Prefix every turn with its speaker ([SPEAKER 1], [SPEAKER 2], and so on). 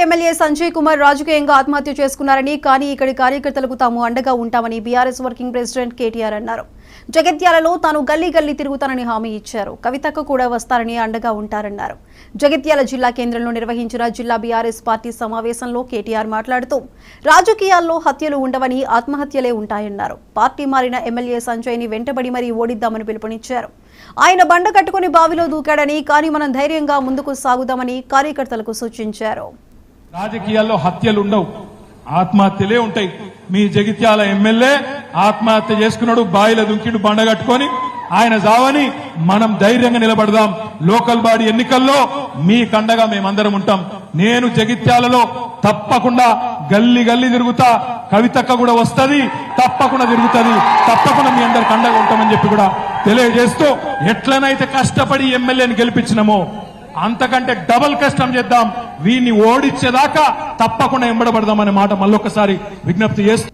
[SPEAKER 1] MLA Sanjay Kumar రాజకీయంగా ఆత్మహత్య చేసుకున్నారని కానీ ఇక్కడి కార్యకర్తలకు తాము అండగా ఉంటామని బీఆర్ఎస్ వర్కింగ్ ప్రెసిడెంట్ కేటీఆర్ అన్నారు. జగిత్యాలలో తాను గల్లీ గల్లీ తిరుగుతానని హామీ ఇచ్చారు. కవితకు కూడా వస్తారని అండగా ఉంటారన్నారు. జగిత్యాల జిల్లా కేంద్రంలో నిర్వహించిన జిల్లా బీఆర్ఎస్ పార్టీ సమావేశంలో కేటీఆర్ మాట్లాడుతూ రాజకీయాల్లో హత్యలు ఉండవని ఆత్మహత్యలే ఉంటాయన్నారు. పార్టీ మారిన ఎమ్మెల్యే సంజయ్ ని వెంటబడి మరీ ఓడిద్దామని పిలుపునిచ్చారు. ఆయన బండ కట్టుకుని బావిలో దూకాడని కానీ మనం ధైర్యంగా ముందుకు సాగుదామని కార్యకర్తలకు సూచించారు.
[SPEAKER 2] రాజకీయాల్లో హత్యలు ఉండవు, ఆత్మహత్యలే ఉంటాయి. మీ జగిత్యాల ఎమ్మెల్యే ఆత్మహత్య చేసుకున్నాడు, బాయిల దుంకిడు బండ కట్టుకొని. ఆయన జావని మనం ధైర్యంగా నిలబడదాం. లోకల్ బాడీ ఎన్నికల్లో మీ కండగా మేమందరం ఉంటాం. నేను జగిత్యాలలో తప్పకుండా గల్లీ గల్లీ తిరుగుతా. కవితక్క కూడా వస్తది, తప్పకుండా తిరుగుతుంది. తప్పకుండా మీ అందరు కండగా ఉంటామని చెప్పి కూడా తెలియజేస్తూ, ఎట్లనైతే కష్టపడి ఎమ్మెల్యేని గెలిపించినామో అంతకంటే డబల్ కష్టం చేద్దాం. వీరిని ఓడించేదాకా తప్పకుండా ఎంబడబడదామనే మాట మళ్ళొకసారి విజ్ఞప్తి చేస్తూ